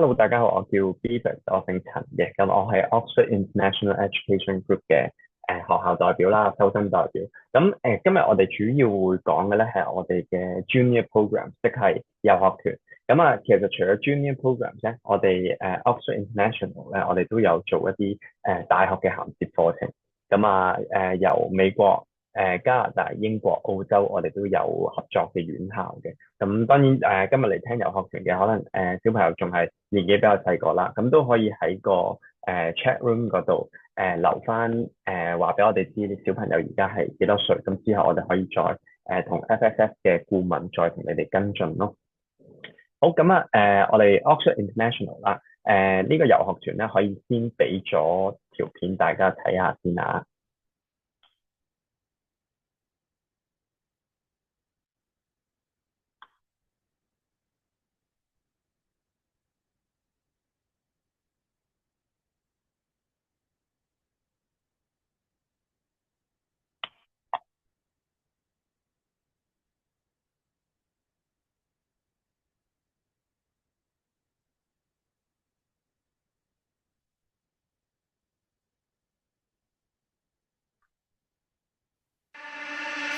Hello，大家好，我叫 Beavis，我姓陳嘅，咁我係 Oxford International Education Group 嘅學校代表啦，收生代表。咁今日我哋主要會講嘅咧係我哋嘅 Junior Program，即係遊學團。咁啊，其實除咗 Junior Program 咧，我哋Oxford International 咧，我哋都有做一啲大學嘅銜接課程。咁啊由美國、加拿大、英國、澳洲，我哋都有合作嘅院校嘅。咁當然今日嚟聽遊學團嘅，可能小朋友仲係年紀比較細個啦，咁都可以喺個chat room 嗰度留翻話俾我哋知啲小朋友而家係幾多歲，咁之後我哋可以再同 FSS 嘅顧問再同你哋跟進咯。好，咁啊我哋 Oxford International 啦，呢個遊學團咧可以先俾咗條片大家睇下先啊。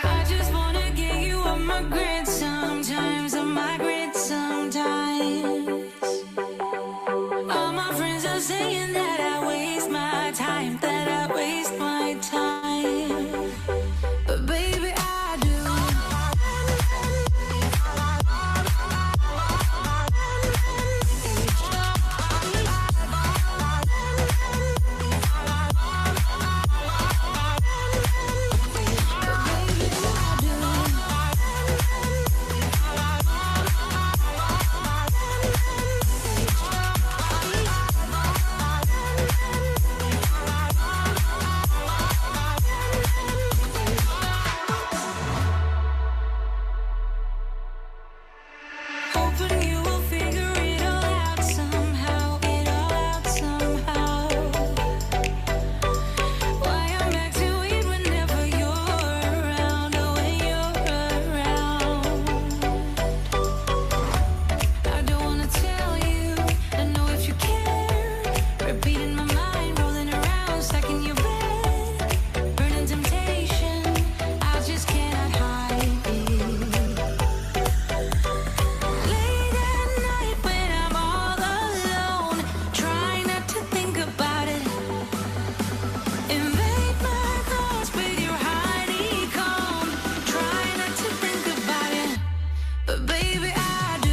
I just wanna get you on my grid sometimes. I migrate sometimes. All my friends are saying that I waste my time, that I waste my time. But baby, I do. Hoping you will figure it all out somehow, it all out somehow. Why I'm back to it whenever you're around, oh, when you're around. I don't wanna tell you, I know if you care. Repeating my mind, rolling around, stuck in your bed, burning temptation. I just cannot hide it. Late at night when I'm all alone, try not to think about it. Invade my thoughts with your honeycomb. Try not to think about it, but baby I do.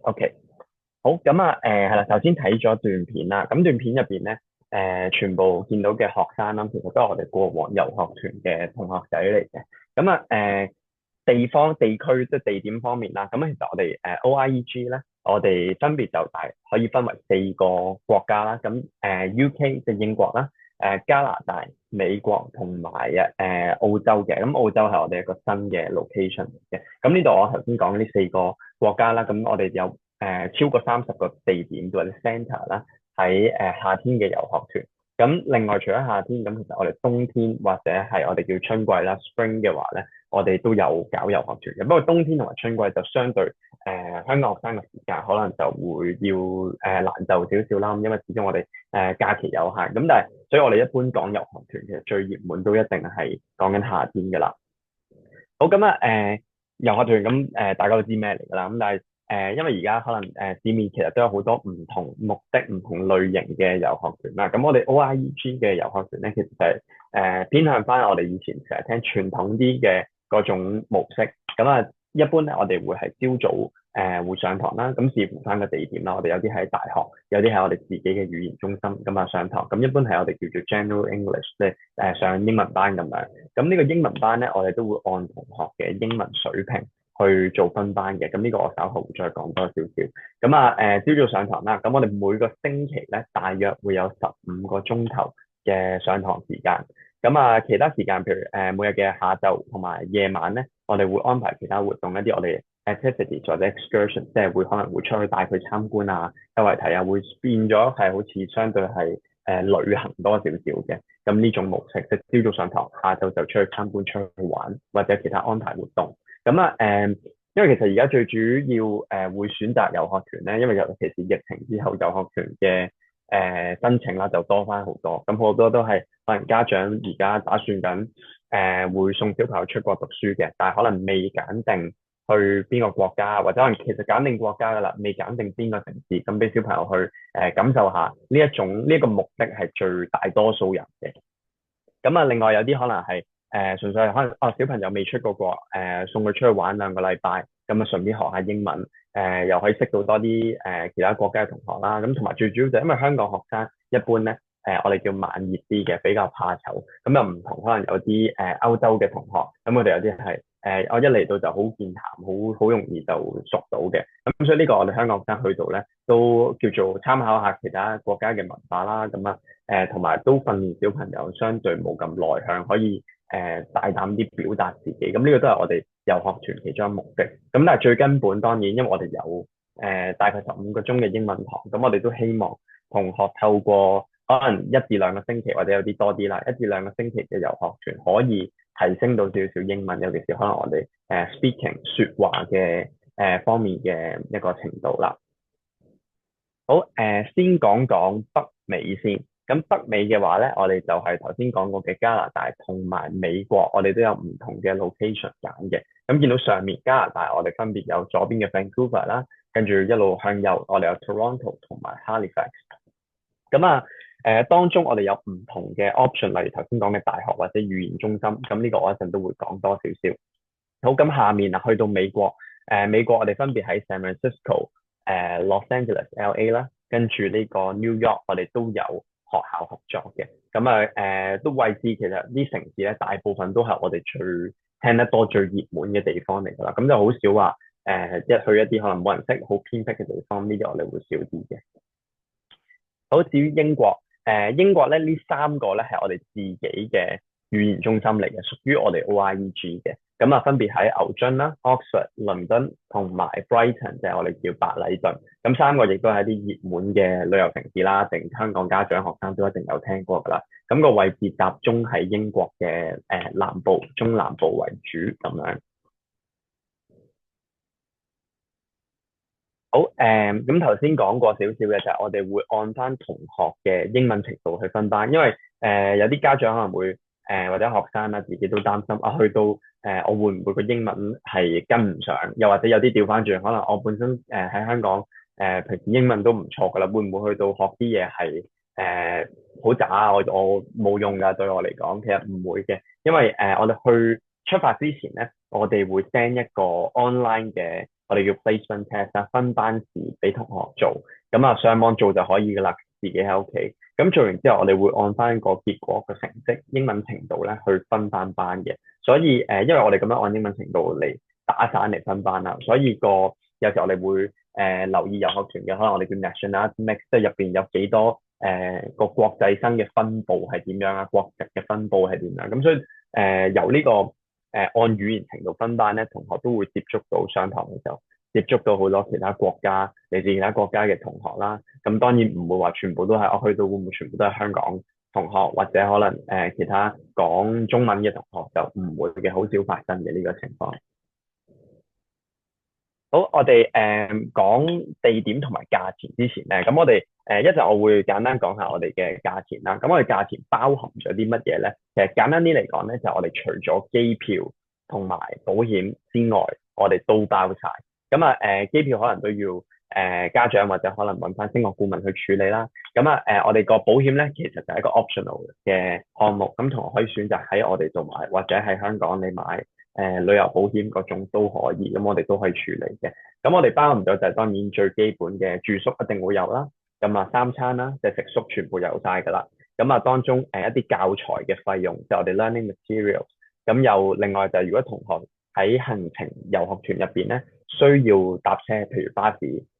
OK，好，咁啊，係啦，頭先睇咗段片啦，咁段片入邊咧，全部見到嘅學生啦，其實都係我哋過往遊學團嘅同學仔嚟嘅。咁啊，地區即係地點方面啦，咁其實我哋OIEG 咧，我哋分別就可以分為4個國家啦。咁UK 即係英國啦，加拿大、美國同埋澳洲嘅。咁澳洲係我哋一個新嘅 location 嚟嘅。咁呢度我頭先講呢4個國家啦，咁我哋有超過30個地點或者 centre 啦，喺夏天嘅遊學團。咁另外除咗夏天，咁其實我哋冬天或者係我哋叫春季啦，spring 嘅話咧，我哋都有搞遊學團嘅。不過冬天同埋春季就相對香港學生嘅時間可能就會要難就少少啦，因為始終我哋假期有限。咁但係所以我哋一般講遊學團其實最熱門都一定係講緊夏天㗎啦。好咁啊，遊學團咁大家都知咩嚟㗎啦。咁但係因為而家可能市面其實都有好多唔同目的、唔同類型嘅遊學團啦。咁我哋 OIEG 嘅遊學團咧，其實就係偏向翻我哋以前成日聽傳統啲嘅嗰種模式。咁啊，一般咧我哋會係朝早會上堂啦。咁視乎翻個地點啦，我哋有啲喺大學，有啲喺我哋自己嘅語言中心咁啊上堂。咁一般係我哋叫做 General English，即係上英文班咁樣。咁呢個英文班咧，我哋都會按同學嘅英文水平去做分班嘅。咁呢個我稍後會再講多少少。咁啊朝早上堂啦，咁我哋每個星期咧大約會有15個鐘頭嘅上堂時間。咁啊其他時間譬如每日嘅下晝同埋夜晚咧，我哋會安排其他活動，一啲我哋 activities 或者 excursion，即係會可能會出去帶佢參觀啊、周圍睇啊，會變咗係好似相對係旅行多少少嘅。咁呢種模式，即係朝早上堂，下晝就出去參觀、出去玩，或者其他安排活動。咁啊因為其實而家最主要會選擇遊學團咧，因為尤其是疫情之後，遊學團嘅申請啦就多翻好多。咁好多都係可能家長而家打算緊會送小朋友出國讀書嘅，但係可能未揀定去邊個國家，或者可能其實揀定國家噶啦，未揀定邊個城市，咁俾小朋友去感受下呢一種呢一個目的係最大多數人嘅。咁啊，另外有啲可能係純粹係可能小朋友未出過國，送佢出去玩2個禮拜，咁啊順便學下英文，又可以識到多啲其他國家嘅同學啦。咁同埋最主要就係因為香港學生一般咧，我哋叫慢熱啲嘅，比較怕醜，咁又唔同可能有啲歐洲嘅同學，咁我哋有啲係我一嚟到就好健談，好容易就熟到嘅。咁所以呢個我哋香港學生去到咧，都叫做參考下其他國家嘅文化啦。咁啊同埋都訓練小朋友相對冇咁內向，可以大膽啲表達自己。咁呢個都係我哋遊學團其中一個目的。咁但係最根本當然，因為我哋有大概15個鐘嘅英文堂，咁我哋都希望同學透過可能1至2個星期，或者有啲多啲啦，1至2個星期嘅遊學團可以提升到少少英文，尤其是可能我哋speaking 說話嘅方面嘅一個程度啦。好，先講講北美先。咁北美嘅話咧，我哋就係頭先講過嘅加拿大同埋美國，我哋都有唔同嘅 location 揀嘅。咁見到上面加拿大，我哋分別有左邊嘅 Vancouver 啦，跟住一路向右，我哋有 Toronto 同埋 Halifax。咁啊，當中我哋有唔同嘅 option，例如頭先講嘅大學或者語言中心。咁呢個我一陣都會講多少少。好，咁下面啊，去到美國，美國我哋分別喺 San Francisco、Los Angeles、LA 啦，跟住呢個 New York，我哋都有學校合作嘅。咁啊，都位置其實啲城市咧，大部分都係我哋最聽得多、最熱門嘅地方嚟㗎啦。咁就好少話去一啲可能冇人識、好偏僻嘅地方，呢啲我哋會少啲嘅。好，至於英國，英國咧呢3個咧係我哋自己嘅語言中心嚟嘅，屬於我哋 OIEG 嘅。咁啊，分別喺牛津啦、Oxford、倫敦同埋 Brighton，就係我哋叫白禮頓。咁3個亦都係啲熱門嘅旅遊城市啦，定香港家長學生都一定有聽過㗎啦。咁個位置集中喺英國嘅南部、中南部為主咁樣。好，咁頭先講過少少嘅就係我哋會按翻同學嘅英文程度去分班，因為有啲家長可能會或者學生啦自己都擔心啊，去到我會唔會個英文係跟唔上，又或者有啲調翻轉，可能我本身喺香港平時英文都唔錯噶啦，會唔會去到學啲嘢係好渣啊？我冇用噶，對我嚟講其實唔會嘅，因為我哋去出發之前咧，我哋會 send 一個 online 嘅。我哋叫 placement test 啦，分班試俾同學做，咁啊上網做就可以噶啦，自己喺屋企。咁做完之後，我哋會按翻個結果嘅成績、英文程度咧去分班嘅。所以因為我哋咁樣按英文程度嚟打散嚟分班啦，所以有時我哋會留意遊學團嘅，可能我哋叫 national mix，即係入邊有幾多個國際生嘅分佈係點樣啊，國籍嘅分佈係點樣。咁所以由呢個按語言程度分班咧，同學都會接觸到上堂嘅時候，接觸到好多其他國家嚟自其他國家嘅同學啦。咁當然唔會話全部都係我去到會唔會全部都係香港同學或者可能其他講中文嘅同學就唔會嘅，好少發生嘅呢個情況。好，我哋講地點同埋價錢之前咧，咁我哋一陣我會簡單講下我哋嘅價錢啦。咁我哋價錢包含咗啲乜嘢咧？其實簡單啲嚟講咧，就係我哋除咗機票同埋保險之外，我哋都包晒。咁啊機票可能都要家長或者可能揾翻升學顧問去處理啦。咁啊我哋個保險咧其實就係一個 optional 嘅項目，咁同學可以選擇喺我哋度買，或者喺香港你買。旅遊保險嗰種都可以，咁我哋都可以處理嘅。咁我哋包含咗就係當然最基本嘅住宿一定會有啦，咁啊三餐啦，即係食宿全部有晒㗎啦。咁啊當中一啲教材嘅費用，就係我哋 learning materials。咁又另外就係如果同學喺行程遊學團入邊咧，需要搭車，譬如巴士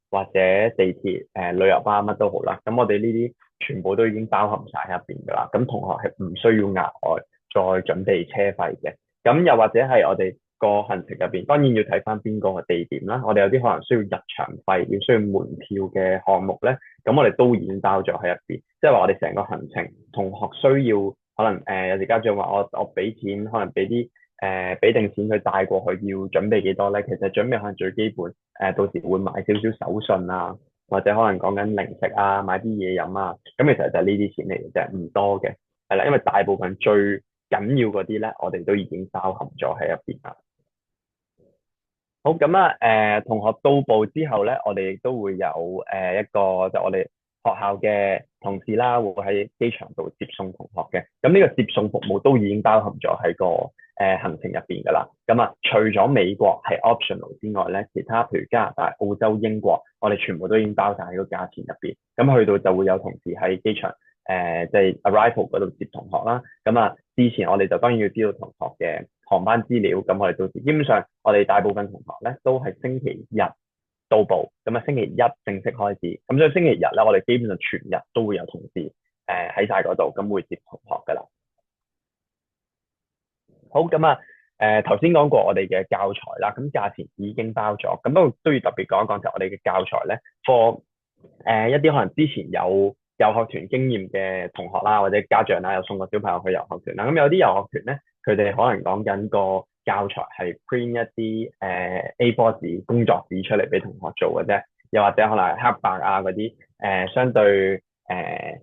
或者地鐵、旅遊巴乜都好啦。咁我哋呢啲全部都已經包含晒喺入邊㗎啦。咁同學係唔需要額外再準備車費嘅。咁又或者係我哋個行程入邊，當然要睇翻邊個嘅地點啦。我哋有啲可能需要入場費，要需要門票嘅項目咧，咁我哋都已經包咗喺入邊。即係話我哋成個行程，同學需要可能有時家長話我俾錢，可能俾定錢佢帶過去，要準備幾多咧？其實準備可能最基本，到時會買少少手信啊，或者可能講緊零食啊，買啲嘢飲啊，咁其實就係呢啲錢嚟嘅啫，唔多嘅，係啦，因為大部分最緊要嗰啲咧，我哋都已經包含咗喺入邊啦。好，咁啊，同學到埗之後咧，我哋亦都會有一個就我哋學校嘅同事啦，會喺機場度接送同學嘅。咁呢個接送服務都已經包含咗喺個行程入邊噶啦。咁啊，除咗美國係 optional 之外咧，其他譬如加拿大、澳洲、英國，我哋全部都已經包晒喺個價錢入邊。咁去到就會有同事喺機場即係 arrival 嗰度接同學啦。咁啊，之前我哋就當然要知道同學嘅航班資料。咁我哋到時基本上我哋大部分同學咧都係星期日到埗，咁啊星期一正式開始。咁所以星期日咧，我哋基本上全日都會有同事喺晒嗰度，咁會接同學噶啦。好，咁啊頭先講過我哋嘅教材啦，咁價錢已經包咗。咁都要特別講一講就係我哋嘅教材咧，for 一啲可能之前有遊學團經驗嘅同學啦，或者家長啦，有送過小朋友去遊學團啦。咁有啲遊學團咧，佢哋可能講緊個教材係 print 一啲A4 紙工作紙出嚟俾同學做嘅啫，又或者可能係黑白啊嗰啲相對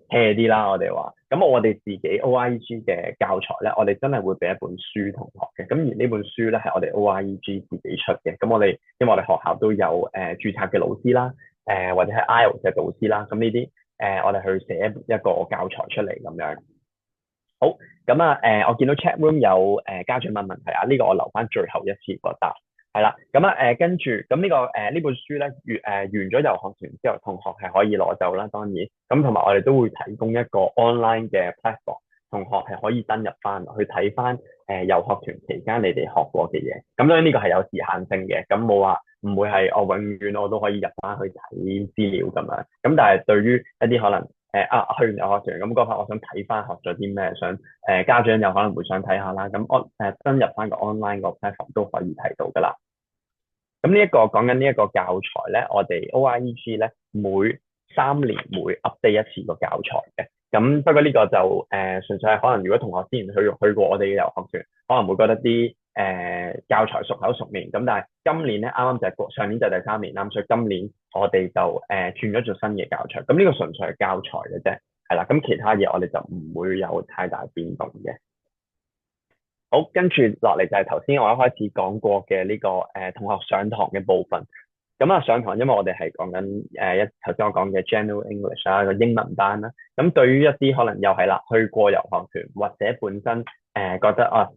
hea 啲啦，我哋話。咁我哋自己 OIEG 嘅教材咧，我哋真係會俾一本書同學嘅。咁而呢本書咧係我哋 OIEG 自己出嘅。咁因為我哋學校都有註冊嘅老師啦，或者係 IELTS 嘅導師啦。咁呢啲我哋去寫一個教材出嚟咁樣。好，咁啊我見到 chat room 有家長問問題啊，呢個我留翻最後一次個答。係啦，咁啊跟住咁呢個呢本書咧，完咗遊學團之後，同學係可以攞走啦，當然。咁同埋我哋都會提供一個 online 嘅 platform，同學係可以登入翻去睇翻遊學團期間你哋學過嘅嘢。咁當然呢個係有時限性嘅，咁冇話唔會係我永遠我都可以入翻去睇資料咁樣。咁但係對於一啲可能去完遊學團咁嗰刻，我想睇翻學咗啲咩，想家長有可能會想睇下啦。咁登入翻個 online 個 platform 都可以睇到噶啦。咁呢一個講緊呢一個教材咧，我哋 OIEG 咧每3年會 update 一次個教材嘅。咁不過呢個就純粹係可能如果同學之前去過我哋嘅遊學團，可能會覺得啲教材熟口熟面。咁但係今年咧啱啱就係上年就係第3年啦，所以今年我哋就轉咗做新嘅教材。咁呢個純粹係教材嘅啫，係啦。咁其他嘢我哋就唔會有太大變動嘅。好，跟住落嚟就係頭先我一開始講過嘅呢個同學上堂嘅部分。咁啊上堂，因為我哋係講緊頭先我講嘅 General English 啦，個英文班啦。咁對於一啲可能又係啦，去過遊學團或者本身覺得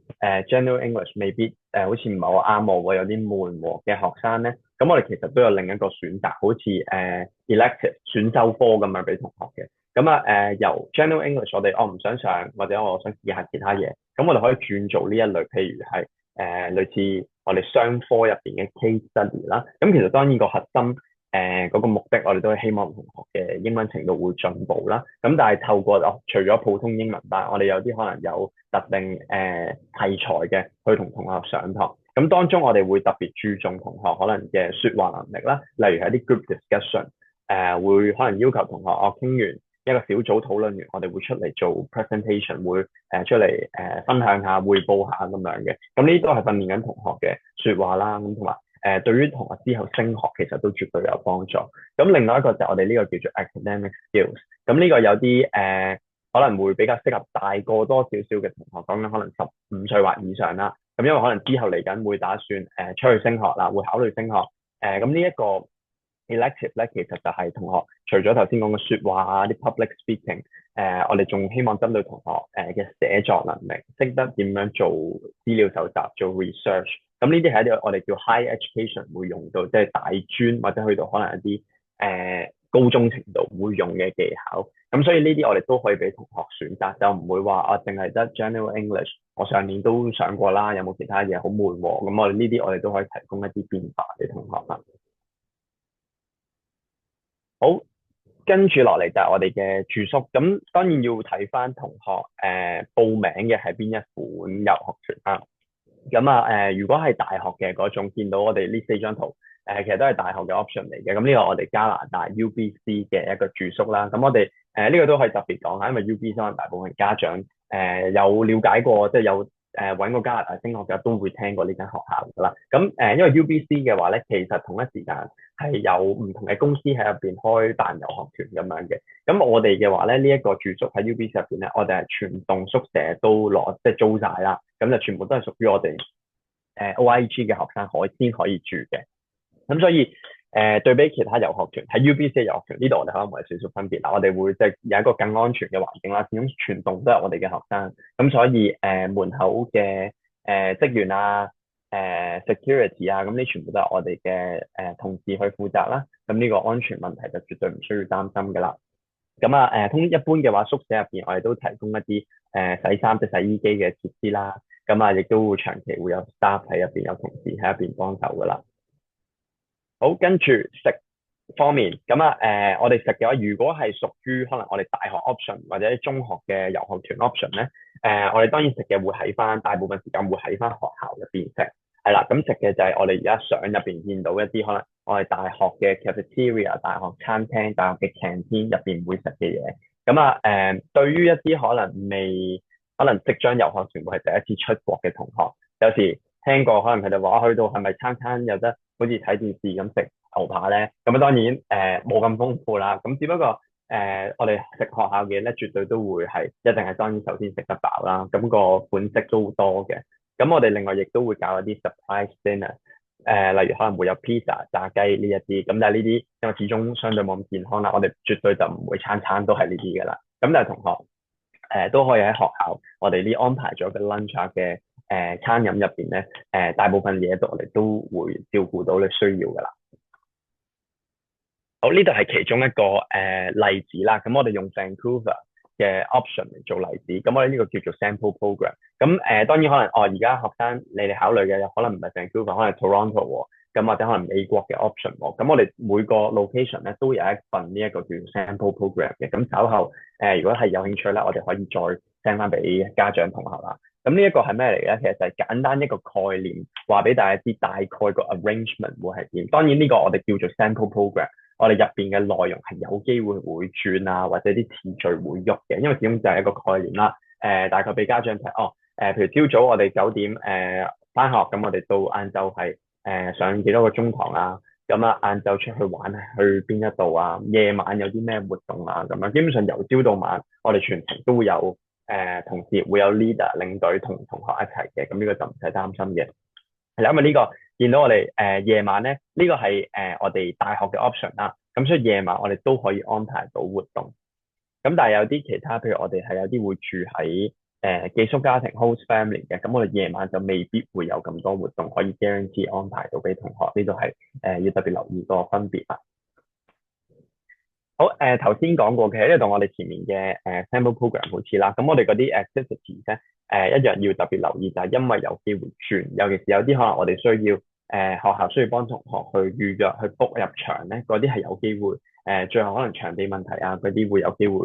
General English 未必好似唔係好啱我喎，有啲悶喎嘅學生咧，咁我哋其實都有另一個選擇，好似elective 選修科咁樣俾同學嘅。咁由 General English 我哋唔想上，或者我想試下其他嘢，咁我哋可以轉做呢一類，譬如係類似我哋商科入邊嘅 case study 啦。咁其實當然個核心嗰個目的，我哋都係希望同學嘅英文程度會進步啦。咁但係透過除咗普通英文班，我哋有啲可能有特定題材嘅去同同學上堂。咁當中我哋會特別注重同學可能嘅説話能力啦，例如係啲 group discussion，會可能要求同學傾完一個小組討論完，我哋會出嚟做 presentation，會出嚟分享下、彙報下咁樣嘅。咁呢啲都係訓練緊同學嘅説話啦，咁同埋對於同學之後升學其實都絕對有幫助。咁另外一個就係我哋呢個叫做 academic skills。咁呢個有啲可能會比較適合大個多少少嘅同學，講緊可能15歲或以上啦。咁因為可能之後嚟緊會打算出去升學啦，會考慮升學。咁呢一個 elective 咧，其實就係同學除咗頭先講嘅説話啊、啲 public speaking，我哋仲希望針對同學嘅寫作能力，識得點樣做資料搜集、做 research。咁呢啲係一啲我哋叫 high education 會用到，即係大專或者去到可能一啲高中程度會用嘅技巧。咁所以呢啲我哋都可以俾同學選擇，就唔會話啊淨係得 general English。我上年都上過啦，有冇其他嘢好悶喎？咁我哋呢啲我哋都可以提供一啲變化俾同學啦。好，跟住落嚟就係我哋嘅住宿。咁當然要睇翻同學報名嘅係邊一款遊學團啦。咁如果係大學嘅嗰種，見到我哋呢4張圖，其實都係大學嘅 option 嚟嘅。咁呢個我哋加拿大 UBC 嘅一個住宿啦。咁我哋呢個都可以特別講下，因為 UBC 可能大部分家長有了解過，即係有揾過加拿大升學嘅都會聽過呢間學校㗎啦。咁因為 UBC 嘅話咧，其實同一時間係有唔同嘅公司喺入邊開辦遊學團咁樣嘅。咁我哋嘅話咧，呢一個住宿喺 UBC 入邊咧，我哋係全棟宿舍都即係租晒啦。咁就全部都係屬於我哋OIG 嘅學生先可以住嘅。咁所以對比其他遊學團喺 UBC 嘅遊學團，呢度我哋可能會有少少分別啦。我哋會即係有一個更安全嘅環境啦，始終全棟都係我哋嘅學生。咁所以門口嘅職員啊、security 啊，咁呢全部都係我哋嘅同事去負責啦。咁呢個安全問題就絕對唔需要擔心㗎啦。咁一般嘅話，宿舍入邊我哋都提供一啲洗衫即係洗衣機嘅設施啦。亦都會長期會有 staff 喺入邊，有同事喺入邊幫手㗎啦。好，跟住食方面，我哋食嘅話，如果係屬於可能我哋大學 option 或者中學嘅遊學團 option 咧，我哋當然食嘅會喺翻大部分時間會喺翻學校入邊食，係啦。咁食嘅就係我哋而家相入邊見到一啲可能我哋大學嘅 cafeteria、大學餐廳、大學嘅 canteen 入邊會食嘅嘢。對於一啲可能即將遊學團會係第一次出國嘅同學，有時聽過可能佢哋話去到係咪餐餐有得好似睇電視咁食牛扒咧？咁當然冇咁豐富啦。咁只不過我哋食學校嘅咧，絕對都會係一定係當然首先食得飽啦。咁個款式都多嘅。咁我哋另外亦都會搞一啲 surprise dinner，例如可能會有 pizza、炸雞呢一啲。咁但係呢啲因為始終相對冇咁健康啦，我哋絕對就唔會餐餐都係呢啲㗎啦。咁但係同學都可以喺學校我哋呢安排咗嘅 lunch 嘅餐飲入邊咧，大部分嘢我哋都會照顧到你需要噶啦。好，呢度係其中一個例子啦。咁我哋用 Vancouver 嘅 option 嚟做例子。咁我哋呢個叫做 sample program。當然可能而家學生你哋考慮嘅有可能唔係 Vancouver，可能係 Toronto 喎。咁或者可能美國嘅 option 喎。咁我哋每個 location 咧都有一份呢一個叫 sample program 嘅。咁稍後如果係有興趣咧，我哋可以再 send 翻俾家長同學啦。咁呢一個係咩嚟嘅？其實就係簡單一個概念，話俾大家知大概個 arrangement 會係點。當然呢個我哋叫做 sample program，我哋入邊嘅內容係有機會會轉啊，或者啲次序會喐嘅，因為始終就係一個概念啦。大概俾家長睇，譬如朝早我哋9點翻學，咁我哋到晏晝係上幾多個鐘堂啊？晏晝出去玩去邊一度啊？夜晚有啲咩活動啊？咁樣基本上由朝到晚，我哋全程都會有同事會有 leader 領隊同同學一齊嘅。咁呢個就唔使擔心嘅。係啦，因為呢個見到我哋夜晚咧，呢個係我哋大學嘅 option 啦。咁所以夜晚我哋都可以安排到活動。咁但係有啲其他，譬如我哋係有啲會住喺寄宿家庭 host family 嘅，咁我哋夜晚就未必會有咁多活動可以 guarantee 安排到俾同學。呢度係要特別留意個分別啦。好，頭先講過嘅，呢度同我哋前面嘅sample program 好似啦。咁我哋嗰啲 activities 咧，一樣要特別留意，就係因為有機會轉，尤其是有啲可能我哋需要學校需要幫同學去預約去 book 入場咧，嗰啲係有機會最後可能場地問題啊，嗰啲會有機會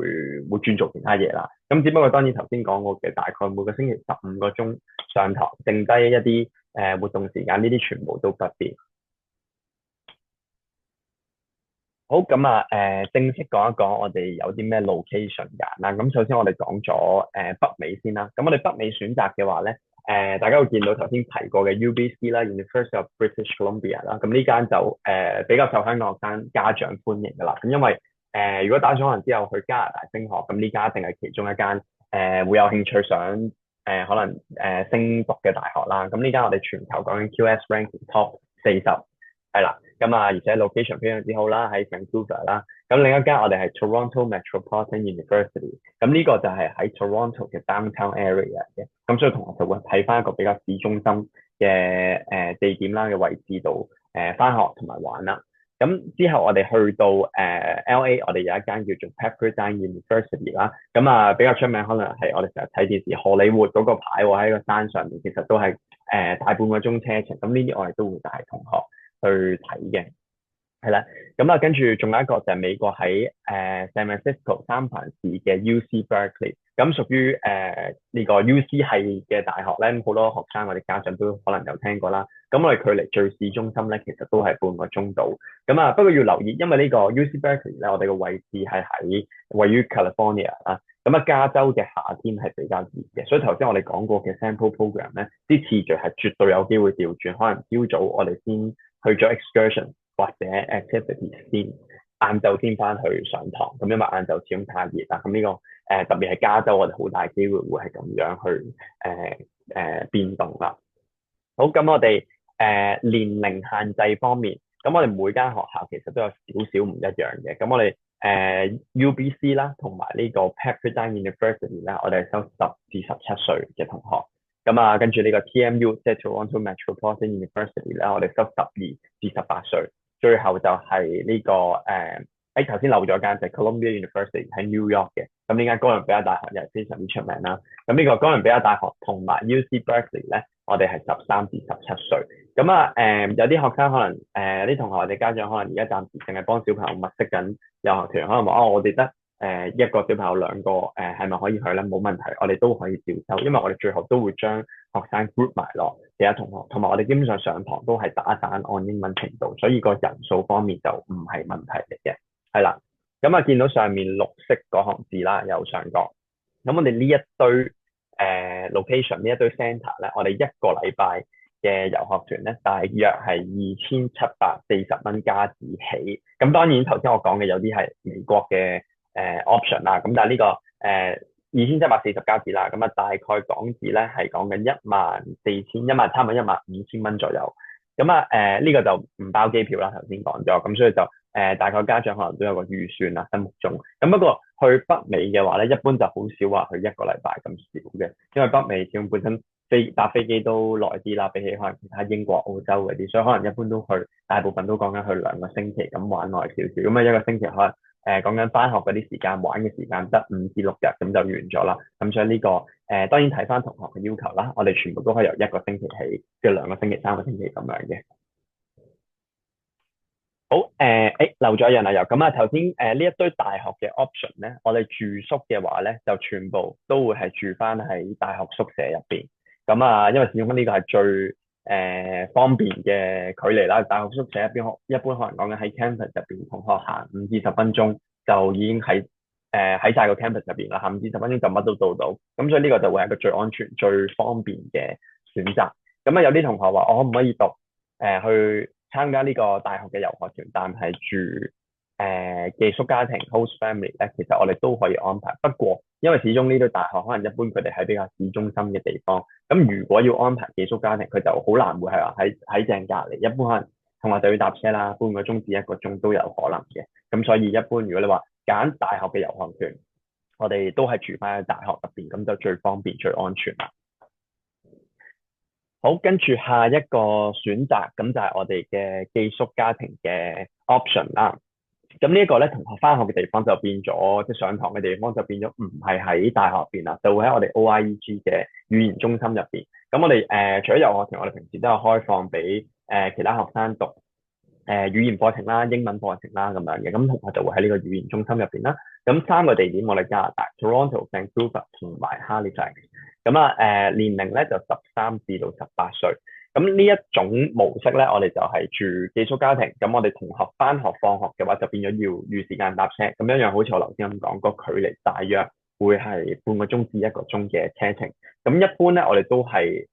會轉做其他嘢啦。咁只不過當然頭先講過嘅，大概每個星期15個鐘上堂，剩低一啲活動時間，呢啲全部都不變。好，咁啊，正式講一講我哋有啲咩 location 揀啦。咁首先我哋講咗北美先啦。咁我哋北美選擇嘅話咧，大家會見到頭先提過嘅 UBC 啦，University of British Columbia 啦。咁呢間就比較受香港學生家長歡迎噶啦。咁因為如果打咗可能之後去加拿大升學，咁呢間一定係其中一間會有興趣想可能升讀嘅大學啦。咁呢間我哋全球講緊 QS ranking top 40。係啦，咁啊，而且 location 非常之好啦，喺 Vancouver 啦。咁另一間我哋係 Toronto Metropolitan University，咁呢個就係喺 Toronto 嘅 downtown area 嘅。咁所以同學就會睇翻一個比較市中心嘅地點啦嘅位置度翻學同埋玩啦。咁之後我哋去到LA，我哋有一間叫做 Pepperdine University 啦。咁啊比較出名可能係我哋成日睇電視荷里活嗰個牌喎，喺個山上面，其實都係大半個鐘車程。咁呢啲我哋都會帶同學去睇嘅，係啦，咁啊，跟住仲有一個就係美國喺San Francisco 三藩市嘅 UC Berkeley，咁屬於呢個 UC 系嘅大學咧，好多學生我哋家長都可能有聽過啦。咁我哋距離最市中心咧，其實都係半個鐘度。咁啊，不過要留意，因為呢個 UC Berkeley 咧，我哋嘅位置係喺位於 California 啦。咁啊，加州嘅夏天係比較熱嘅，所以頭先我哋講過嘅 sample program 咧，啲次序係絕對有機會調轉，可能朝早我哋先去咗 excursion 或者 activity 先，晏晝先翻去上堂。咁因為晏晝始終太熱啦，咁呢個特別係加州，我哋好大機會會係咁樣去變動啦。好，咁我哋年齡限制方面，咁我哋每間學校其實都有少少唔一樣嘅。咁我哋UBC 啦，同埋呢個 Pepperdine University 啦，我哋係收10至17歲嘅同學。咁啊，跟住呢個 TMU 即係 Toronto Metropolitan University 啦，我哋收12至18歲。最後就係呢個頭先漏咗間就係 Columbia University 喺 New York 嘅。咁呢間哥倫比亞大學又係非常之出名啦。咁呢個哥倫比亞大學同埋 UC Berkeley 咧，我哋係13至17歲。咁啊有啲學生可能啲同學或者家長可能而家暫時淨係幫小朋友物色緊遊學團，可能話我哋得一個小朋友2個係咪可以去咧？冇問題，我哋都可以照收，因為我哋最後都會將學生 group 埋落其他同學，同埋我哋基本上上堂都係打散按英文程度，所以個人數方面就唔係問題嚟嘅。係啦，咁啊見到上面綠色嗰行字啦，右上角，咁我哋呢一堆location 呢一堆 centre 咧，我哋一個禮拜嘅遊學團咧，大約係2740蚊加紙起。咁當然頭先我講嘅有啲係美國嘅option 啦，咁但係呢個2740加紙啦，咁啊大概港紙咧係講緊14000，差唔多15000蚊左右。咁啊呢個就唔包機票啦，頭先講咗，咁所以就大概家長可能都有個預算啦，心目中。咁不過去北美嘅話咧，一般就好少話去一個禮拜咁少嘅，因為北美始終本身搭飛機都耐啲啦，比起可能其他英國、澳洲嗰啲，所以可能一般都去，大部分都講緊去2個星期咁玩耐少少。咁啊一個星期可能講緊返學嗰啲時間，玩嘅時間得5至6日咁就完咗啦。咁所以呢個當然睇返同學嘅要求啦，我哋全部都可以由1個星期起，即係2個星期、3個星期咁樣嘅。好，漏咗一樣啦又，咁啊頭先呢一堆大學嘅 option 咧，我哋住宿嘅話咧，就全部都會係住返喺大學宿舍入邊。咁啊，因為始終呢個係最方便嘅距離啦。大學宿舍入邊一般可能講緊喺 campus 入邊，同學行5至10分鐘就已經喺晒個 campus 入邊啦，行5至10分鐘就乜都到到。咁所以呢個就會係一個最安全、最方便嘅選擇。咁啊有啲同學話我可唔可以讀去參加呢個大學嘅遊學團，但係住寄宿家庭 host family 咧，其實我哋都可以安排。不過因為始終呢堆大學可能一般佢哋喺比較市中心嘅地方，咁如果要安排寄宿家庭，佢就好難會係話喺正隔離。一般可能同學就要搭車啦，半個鐘至1個鐘都有可能嘅。咁所以一般如果你話揀大學嘅遊學團，我哋都係住翻喺大學入邊，咁就最方便、最安全啦。好，跟住下一個選擇，咁就係我哋嘅寄宿家庭嘅 option 啦。咁呢一個咧，同學翻學嘅地方就變咗，即係上堂嘅地方就變咗唔係喺大學入邊啦，就會喺我哋 OIEG 嘅語言中心入邊。咁我哋除咗遊學團，我哋平時都有開放俾其他學生讀語言課程啦、英文課程啦咁樣嘅。咁同學就會喺呢個語言中心入邊啦。咁3個地點我哋加拿大 Toronto、Vancouver 同埋 Halifax。咁啊年齡咧就13至到18歲。咁呢一種模式咧，我哋就係住寄宿家庭。咁我哋同學返學放學嘅話，就變咗要預時間搭車。咁一樣好似我頭先咁講，個距離大約會係半個鐘至一個鐘嘅車程。咁一般咧，我哋都係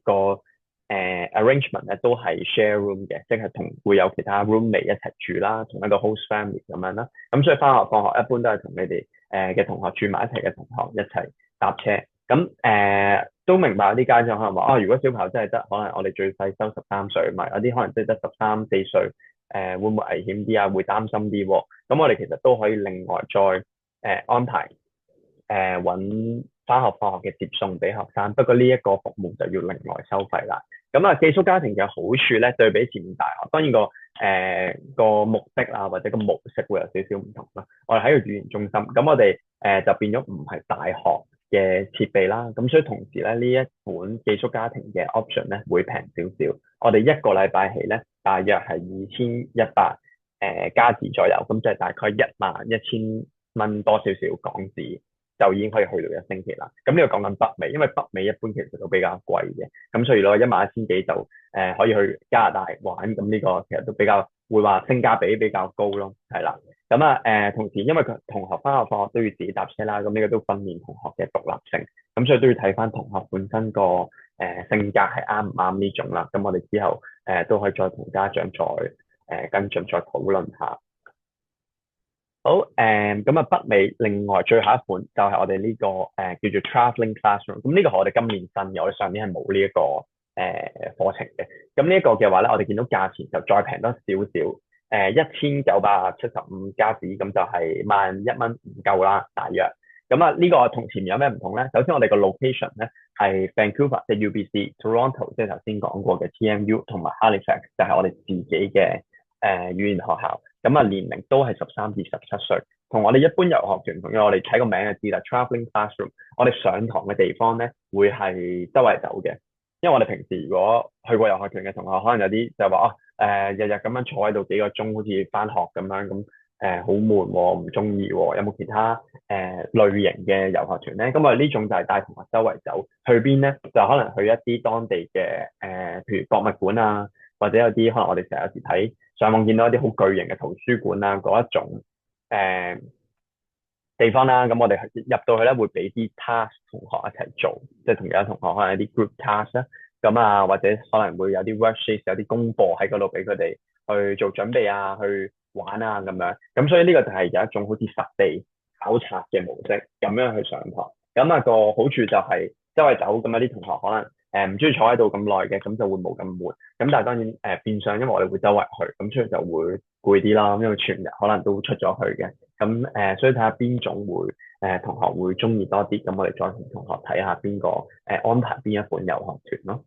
個arrangement 咧都係 share room 嘅，即係會有其他 roommate 一齊住啦，同一個 host family 咁樣啦。咁所以返學放學一般都係同你哋嘅同學住埋一齊嘅同學一齊搭車。咁都明白有啲家長可能話如果小朋友真係得，可能我哋最細收13歲，咪有啲可能真係得13、14歲，會唔會危險啲啊？會擔心啲喎。咁我哋其實都可以另外再安排揾返學放學嘅接送俾學生，不過呢一個服務就要另外收費啦。咁寄宿家庭嘅好處咧，對比前面大學，當然個目的啊或者個模式會有少少唔同啦。我哋喺個語言中心，咁我哋就變咗唔係大學嘅設備啦，咁所以同時咧呢一款寄宿家庭嘅 option 咧會平少少。我哋一個禮拜起咧大約係2100加紙左右，咁就係大概11000蚊多少少港紙，就已經可以去到一星期啦。咁呢個講緊北美，因為北美一般其實都比較貴嘅，咁所以攞11000幾就可以去加拿大玩，咁呢個其實都比較會話性價比比較高咯，係啦。咁同時因為佢同學返學放學都要自己搭車啦，咁呢個都訓練同學嘅獨立性，咁所以都要睇返同學本身個性格係啱唔啱呢種啦。咁我哋之後都可以再同家長再跟進再討論下。好，咁北美另外最後一款就係我哋呢個叫做 traveling classroom，咁呢個係我哋今年新嘅，我哋上年係冇呢一個課程嘅。咁呢一個嘅話咧，我哋見到價錢就再平多少少，1975加紙，咁就係11,000蚊唔夠啦，大約。咁呢個同前面有咩唔同咧？首先我哋個 location 咧係 Vancouver 即係 UBC、Toronto 即係頭先講過嘅 TMU 同埋 Halifax 就係我哋自己嘅語言學校。咁年齡都係13至17歲，同我哋一般遊學團同，因為我哋睇個名就知啦。Traveling classroom，我哋上堂嘅地方咧會係周圍走嘅，因為我哋平時如果去過遊學團嘅同學，可能有啲就話日日咁樣坐喺度幾個鐘，好似返學咁樣，咁好悶喎，唔中意喎。有冇其他類型嘅遊學團咧？咁我哋呢種就係帶同學周圍走，去邊咧？就可能去一啲當地嘅譬如博物館啊，或者有啲可能我哋成日有時睇上網見到一啲好巨型嘅圖書館啊，嗰一種地方啦。咁我哋入到去咧會俾啲 task 同學一齊做，即係同其他同學可能有啲 group task 啦。咁或者可能會有啲 worksheet 有啲功課喺嗰度俾佢哋去做準備啊，去玩啊咁樣。咁所以呢個就係有一種好似實地考察嘅模式咁樣去上堂。個好處就係周圍走，咁有啲同學可能唔中意坐喺度咁耐嘅，咁就會冇咁悶。咁但係當然變相，因為我哋會周圍去，咁所以就會攰啲啦。因為全日可能都出咗去嘅，咁所以睇下邊種會同學會中意多啲，咁我哋再同同學睇下邊個安排邊一款遊學團咯。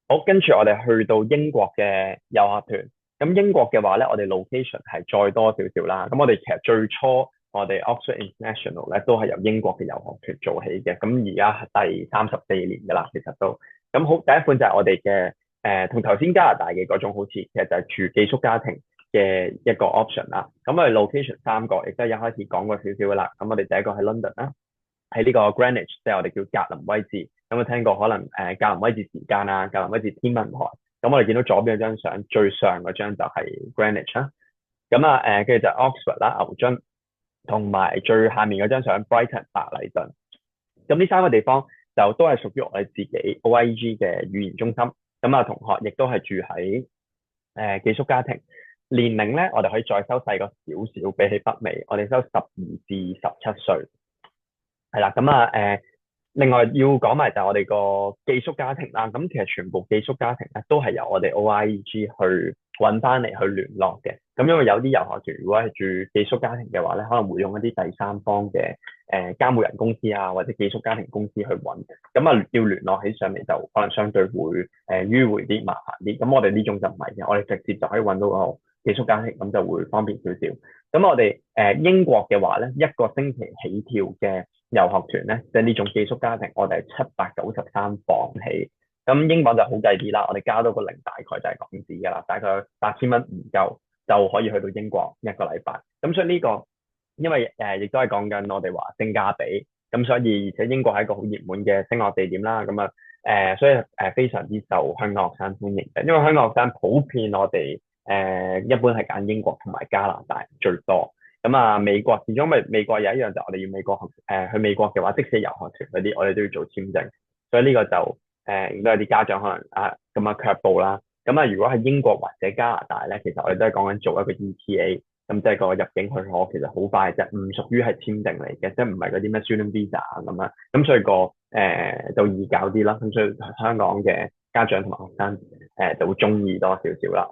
好，跟住我哋去到英國嘅遊學團。咁英國嘅話咧，我哋 location 係再多少少啦。咁我哋其實最初我哋 Oxford International 咧都係由英國嘅遊學團做起嘅。咁而家係第34年㗎啦，其實都咁好。第一款就係我哋嘅同頭先加拿大嘅嗰種好似，其實就係住寄宿家庭嘅一個 option 啦。咁我哋 location 3個，亦都係一開始講過少少㗎啦。咁我哋第一個喺 London 啦，喺呢個 Greenwich，即係我哋叫格林威治。咁有聽過可能格林威治時間啊，格林威治天文台。咁我哋見到左邊嗰張相，最上嗰張就係 Greenwich 啦。咁跟住就 Oxford 啦，牛津，同埋最下面嗰張相 Brighton 白禮頓。咁呢3個地方就都係屬於我哋自己 OIG 嘅語言中心。同學亦都係住喺寄宿家庭。年齡咧，我哋可以再收細個少少，比起北美，我哋收12至17歲。係啦，另外要講埋就係我哋個寄宿家庭啦。咁其實全部寄宿家庭咧都係由我哋 OIG 去揾翻嚟去聯絡嘅。咁因為有啲遊學團如果係住寄宿家庭嘅話咧，可能會用一啲第三方嘅監護人公司啊，或者寄宿家庭公司去揾。要聯絡起上嚟就可能相對會迂迴啲、麻煩啲。咁我哋呢種就唔係嘅，我哋直接就可以揾到個寄宿家庭，咁就會方便少少。咁我哋英國嘅話咧，一個星期起跳嘅遊學團咧，即係呢種寄宿家庭，我哋係793磅起。咁英鎊就好計啲啦，我哋加多個零，大概就係港紙㗎啦，大概8000蚊唔夠就可以去到英國一個禮拜。咁所以呢個因為亦都係講緊我哋話性價比，咁所以而且英國係一個好熱門嘅升學地點啦。所以非常之受香港學生歡迎嘅，因為香港學生普遍我哋一般係揀英國同埋加拿大最多。咁啊，美國始終咪美國有一樣就我哋要美國去美國嘅話，即使遊學團嗰啲，我哋都要做簽證，所以呢個就亦都有啲家長可能咁啊卻步啦。咁啊，如果係英國或者加拿大咧，其實我哋都係講緊做一個 ETA，咁即係個入境許可其實好快啫，唔屬於係簽證嚟嘅，即係唔係嗰啲咩 student visa 啊咁樣，咁所以就易搞啲啦。咁所以香港嘅家長同埋學生就會中意多少少啦。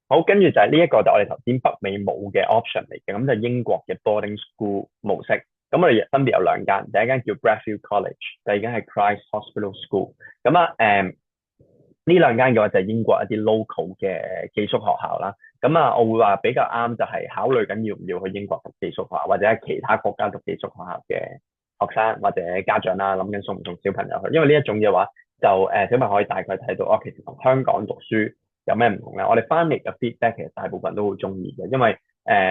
好，跟住就係呢一個就我哋頭先北美冇嘅 option 嚟嘅，咁就英國嘅 boarding school 模式。咁我哋分別有兩間，第一間叫 Bradfield College，第二間係 Christ Hospital School。咁呢兩間嘅話就係英國一啲 local 嘅寄宿學校啦。咁我會話比較啱就係考慮緊要唔要去英國讀寄宿學校，或者係其他國家讀寄宿學校嘅學生或者家長啦，諗緊送唔送小朋友去。因為呢一種嘅話就小朋友可以大概睇到其實同香港讀書有咩唔同咧？我哋翻嚟嘅 feedback 其實大部分都好中意嘅，因為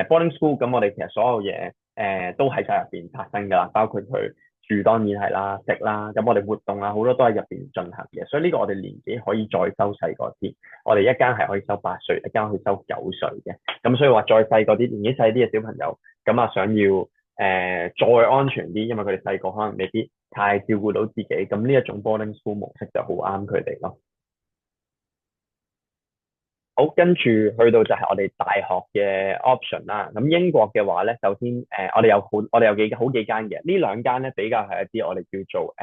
boarding school 咁我哋其實所有嘢都喺晒入邊發生㗎啦，包括佢住當然係啦，食啦，咁我哋活動啦好多都喺入邊進行嘅，所以呢個我哋年紀可以再收細個啲，我哋一間係可以收8歲，一間可以收9歲嘅，咁所以話再細個啲年紀細啲嘅小朋友，咁想要再安全啲，因為佢哋細個可能未必太照顧到自己，咁呢一種 boarding school 模式就好啱佢哋咯。好，跟住去到就係我哋大學嘅 option 啦。咁英國嘅話咧，首先我哋有好幾間嘅，呢兩間咧比較係一啲我哋叫做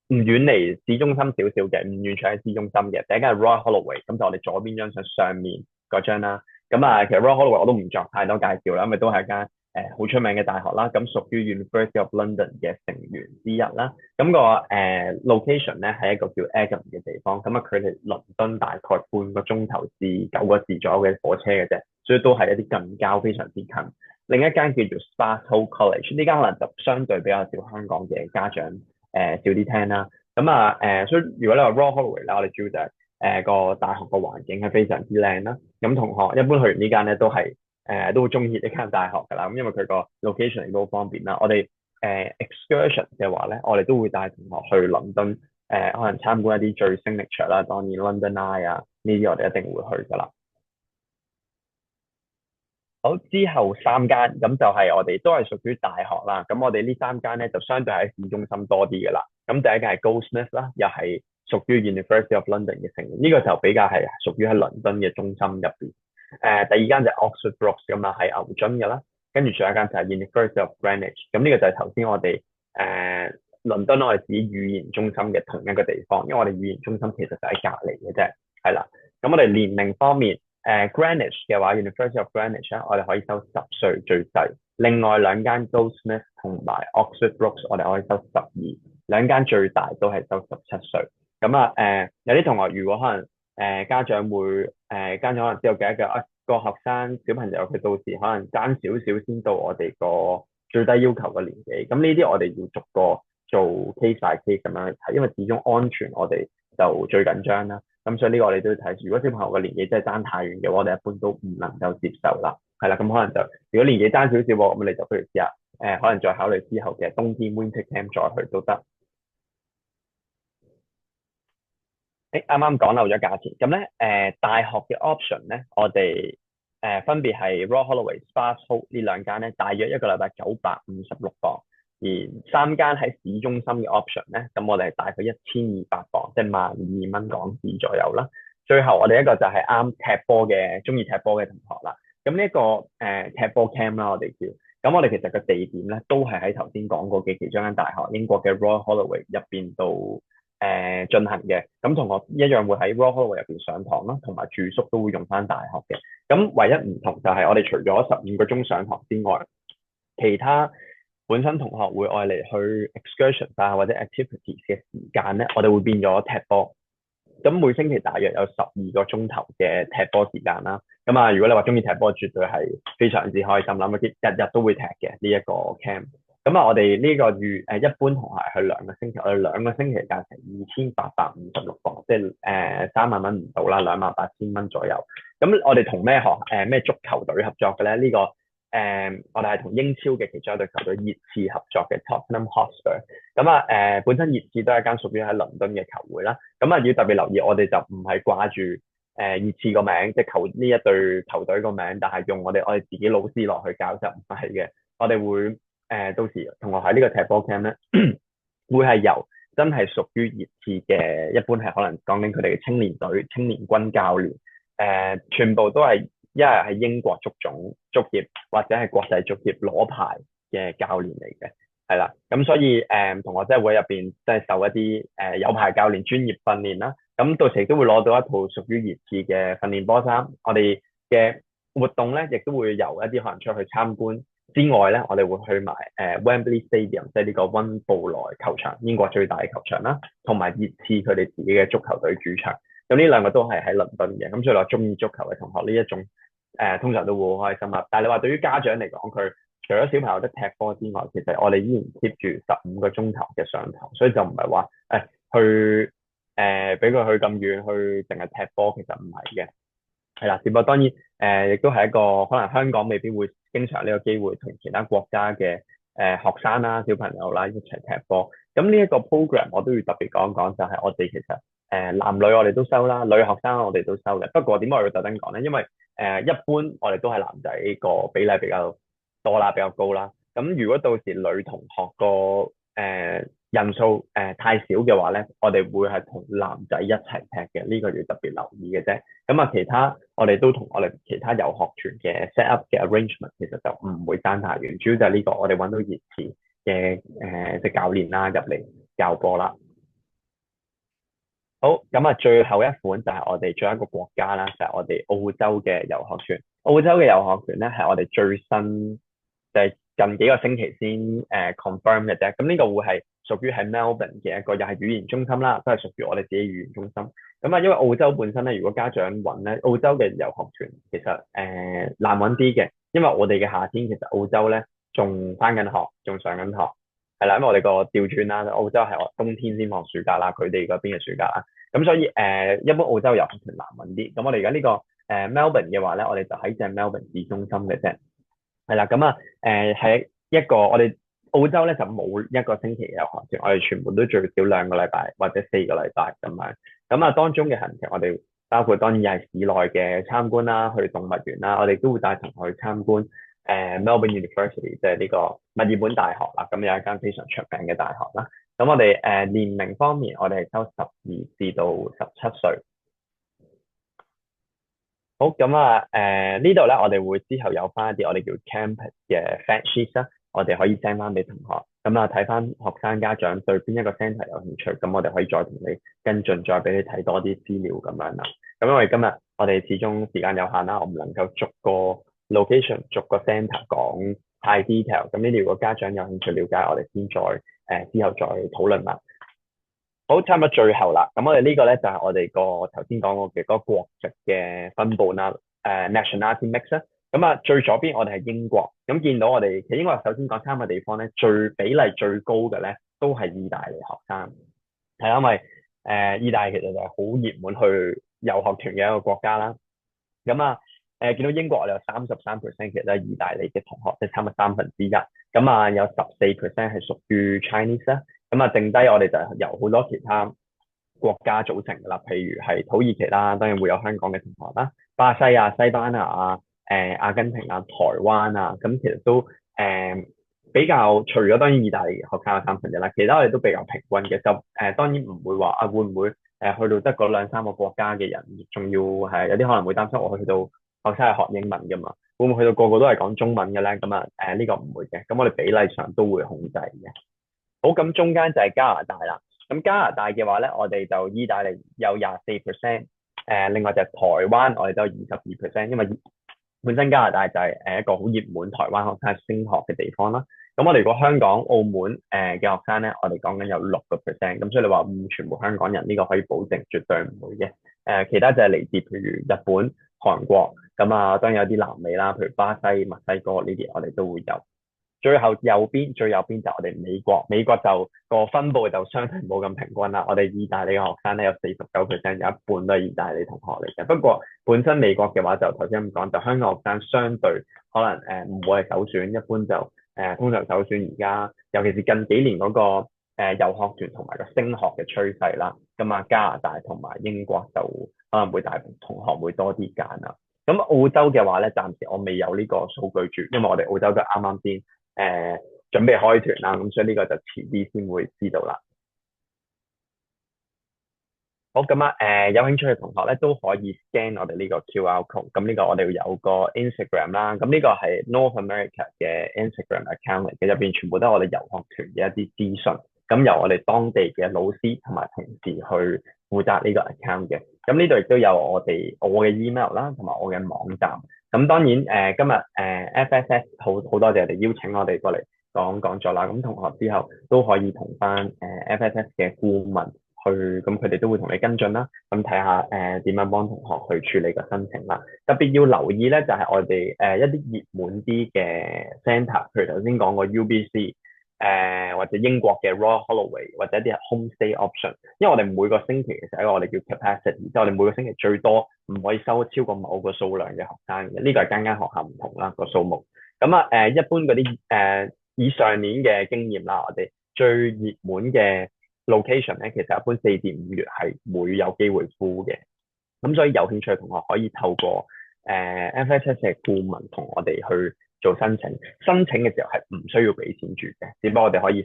唔遠離市中心少少嘅，唔完全喺市中心嘅。第一間係 Royal Holloway，咁就我哋左邊張相上面嗰張啦。咁其實 Royal Holloway 我都唔作太多介紹啦，因為都係一間好出名嘅大學啦，咁屬於 University of London 嘅成員之一啦。咁location 咧係一個叫 Egham 嘅地方，咁佢離倫敦大概半個鐘頭至9個字左右嘅火車嘅啫，所以都係一啲近郊，非常之近。另一間叫做 Sparkhill College，呢間可能就相對比較少香港嘅家長少啲聽啦。所以如果你話 Royal Holloway 咧，我哋主要就係個大學個環境係非常之靚啦。咁同學一般去完呢間咧都好中意呢間大學㗎啦，咁因為佢個 location 亦都好方便啦。我哋excursion 嘅話咧，我哋都會帶同學去倫敦可能參觀一啲最 signature 啦，當然 London Eye 呢啲我哋一定會去㗎啦。好，之後三間咁就係我哋都係屬於大學啦，咁我哋呢三間咧就相對喺市中心多啲㗎啦。咁第一間係 Goldsmiths 啦，又係屬於 University of London 嘅成員，呢個就比較係屬於喺倫敦嘅中心入邊。第二間就係 Oxford Brookes 咁係牛津嘅啦，跟住仲有一間就係 University of Greenwich，咁呢個就係頭先我哋倫敦我哋指語言中心嘅同一個地方，因為我哋語言中心其實就喺隔離嘅啫，係啦。咁我哋年齡方面，Greenwich 嘅話 University of Greenwich 咧，我哋可以收10歲最細，另外兩間 Goldsmiths 同埋 Oxford Brookes 我哋可以收12，兩間最大都係收17歲。咁有啲同學如果可能家長會家長可能知道嘅一個學生小朋友佢到時可能爭少少先到我哋個最低要求嘅年紀，咁呢啲我哋要逐個做 case by case 咁樣去睇，因為始終安全我哋就最緊張啦。咁所以呢個我哋都要睇，如果小朋友嘅年紀真係爭太遠嘅話，我哋一般都唔能夠接受啦。係啦，咁可能就如果年紀爭少少喎，咁你就不如試下可能再考慮之後嘅冬天 winter camp 再去都得。啱啱講漏咗價錢，咁咧大學嘅 option 咧，我哋分別係 Royal Holloway、Sparkhill 呢兩間咧，大約一個禮拜956磅，而三間喺市中心嘅 option 咧，咁我哋係大概1200磅，即係12,000港紙左右啦。最後我哋一個就係啱踢波嘅，中意踢波嘅同學啦。咁呢一個踢波 camp 啦，我哋叫。咁我哋其實個地點咧，都係喺頭先講過嘅其中一間大學，英國嘅 Royal Holloway 入邊度進行嘅。咁同學一樣會喺 Royal Holloway 入邊上堂啦，同埋住宿都會用翻大學嘅。咁唯一唔同就係我哋除咗15個鐘上堂之外，其他本身同學會愛嚟去 excursion 或者 activities 嘅時間咧，我哋會變咗踢波。咁每星期大約有12個鐘頭嘅踢波時間啦。咁如果你話中意踢波，絕對係非常之開心啦。日日都會踢嘅呢一個 camp。咁我哋呢個一般同學去2個星期，我哋2個星期價成2856磅，即係3萬蚊唔到啦，28,000蚊左右。咁我哋同咩足球隊合作嘅咧？呢個我哋係同英超嘅其中一隊球隊熱刺合作嘅 Tottenham Hotspur。咁啊本身熱刺都係一間屬於喺倫敦嘅球會啦。咁啊要特別留意，我哋就唔係掛住熱刺個名，即係呢一隊球隊個名，但係用我哋自己老師落去教就唔係嘅。我哋會到時同學喺呢個踢波 camp 咧，會係由真係屬於熱刺嘅，一般係可能講緊佢哋嘅青年隊、青年軍教練，全部都係一係喺英國足總、足協或者係國際足協攞牌嘅教練嚟嘅，係啦。咁所以同學仔會入邊即係受一啲有牌教練專業訓練啦。咁到時亦都會攞到一套屬於熱刺嘅訓練波衫。我哋嘅活動咧，亦都會由一啲可能出去參觀之外咧，我哋會去埋Wembley Stadium，即係呢個溫布萊球場，英國最大嘅球場啦，同埋熱刺佢哋自己嘅足球隊主場。咁呢兩個都係喺倫敦嘅。咁所以話中意足球嘅同學呢一種通常都會好開心啦。但係你話對於家長嚟講，佢除咗小朋友得踢波之外，其實我哋依然 keep 住15個鐘頭嘅上堂，所以就唔係話去俾佢去咁遠去淨係踢波，其實唔係嘅。係啦，只不過當然亦都係一個可能香港未必會經常呢個機會同其他國家嘅學生啦、小朋友啦一齊踢波。咁呢一個 program 我都要特別講講，就係我哋其實男女我哋都收啦，女學生我哋都收嘅。不過點解我要特登講咧？因為一般我哋都係男仔個比例比較多啦，比較高啦。咁如果到時女同學個人數太少嘅話咧，我哋會係同男仔一齊踢嘅，呢個要特別留意嘅啫。咁啊，其他我哋都同我哋其他遊學團嘅 set up 嘅 arrangement 其實就唔會爭太遠，主要就係呢個我哋揾到熱刺嘅即係教練啦入嚟教波啦。好，咁啊，最後一款就係我哋最後一個國家啦，就係我哋澳洲嘅遊學團。澳洲嘅遊學團咧係我哋最新，就係近幾個星期先confirm 嘅啫。咁呢個會係屬於喺 Melbourne 嘅一個又係語言中心啦，都係屬於我哋自己語言中心。咁啊，因為澳洲本身咧，如果家長揾咧，澳洲嘅遊學團其實難揾啲嘅，因為我哋嘅夏天其實澳洲咧仲返緊學，仲上緊學。係啦，因為我哋個調轉啦，澳洲係我冬天先放暑假啦，佢哋嗰邊嘅暑假啦。咁所以一般澳洲遊學團難揾啲。咁我哋而家呢個Melbourne 嘅話咧，我哋就喺正 Melbourne 市中心嘅啫。係啦，咁啊係一個我哋澳洲咧就冇一個星期嘅遊學團，我哋全部都最少2個禮拜或者4個禮拜咁樣。咁啊當中嘅行程我哋包括當然又係市內嘅參觀啦，去動物園啦，我哋都會帶同學去參觀Melbourne University，即係呢個墨爾本大學啦。咁有一間非常出名嘅大學啦。咁我哋年齡方面，我哋係收12至到17歲。好，咁啊，呢度咧，我哋會之後有翻一啲我哋叫 campus 嘅 fact sheet 啦，我哋可以 send 翻俾同學。咁啊，睇翻學生家長對邊一個 centre 有興趣，咁我哋可以再同你跟進，再俾你睇多啲資料咁樣啦。咁因為今日我哋始終時間有限啦，我唔能夠逐個 location 逐個 centre 講太 detail。咁呢啲如果家長有興趣了解，我哋先再之後再討論啦。好，差唔多最後啦。咁我哋呢個咧就係我哋個頭先講過嘅嗰個國籍嘅分佈啦。nationality mix 啦。咁啊，最左邊我哋係英國。咁見到我哋其實英國首先講3個地方咧，比例最高嘅咧都係意大利學生。係因為意大利其實就係好熱門去遊學團嘅一個國家啦。咁啊見到英國我哋有33%其實都係意大利嘅同學，即係差唔多1/3。咁啊有14%係屬於 Chinese 啦。咁啊，剩低我哋就由好多其他國家組成㗎啦，譬如係土耳其啦，當然會有香港嘅同學啦，巴西啊、西班牙啊、阿根廷啊、台灣啊，咁其實都比較除咗當然意大利學生有1/3啦，其他我哋都比較平均嘅，就當然唔會話會唔會去到得嗰2-3個國家嘅人，仲要係有啲可能會擔心我去到學生係學英文㗎嘛，會唔會去到個個都係講中文嘅咧？咁啊呢個唔會嘅，咁我哋比例上都會控制嘅。好，咁中間就係加拿大啦。咁加拿大嘅話咧，我哋就意大利有24%，另外就係台灣，我哋都有22%，因為本身加拿大就係一個好熱門台灣學生升學嘅地方啦。咁我哋如果香港、澳門嘅學生咧，我哋講緊有6%，咁所以你話全部香港人呢個可以保證絕對唔會嘅。其他就係嚟自譬如日本、韓國，咁啊當然有啲南美啦，譬如巴西、墨西哥呢啲，我哋都會有。最右邊就我哋美國就個分佈就相對冇咁平均啦。我哋意大利嘅學生咧有49%，有一半都係意大利同學嚟嘅。不過本身美國嘅話就頭先咁講，就香港學生相對可能唔會係首選，一般就通常首選而家，尤其是近幾年嗰個遊學團同埋個升學嘅趨勢啦。咁啊加拿大同埋英國就可能會大同學會多啲揀啦。咁澳洲嘅話咧，暫時我未有呢個數據住，因為我哋澳洲都啱啱先準備開團啦，咁所以呢個就遲啲先會知道啦。好，咁啊，有興趣嘅同學咧都可以 scan 我哋呢個 QR code。咁呢個我哋有個 Instagram 啦，咁呢個係 North America 嘅 Instagram account 嚟嘅，入邊全部都係我哋遊學團嘅一啲資訊。咁由我哋當地嘅老師同埋同事去負責呢個 account 嘅。咁呢度亦都有我嘅 email 啦，同埋我嘅網站。咁當然今日FSS 好多謝你邀請我哋過嚟講座啦。咁同學之後都可以同翻FSS 嘅顧問。咁佢哋都會同你跟進啦，咁睇下點樣幫同學去處理個申請啦。特別要留意咧，就係我哋一啲熱門啲嘅 centre，譬如頭先講個 UBC，或者英國嘅 Royal Holloway，或者一啲係 homestay option。因為我哋每個星期其實一個我哋叫 capacity，即係我哋每個星期最多唔可以收超過某個數量嘅學生嘅。呢個係間間學校唔同啦個數目。咁一般嗰啲以上年嘅經驗啦，我哋最熱門嘅location 咧，其實一般4至5月係會有機會 full 嘅。咁所以有興趣嘅同學可以透過FSS 嘅顧問同我哋去做申請。申請嘅時候係唔需要俾錢住嘅，只不過我哋可以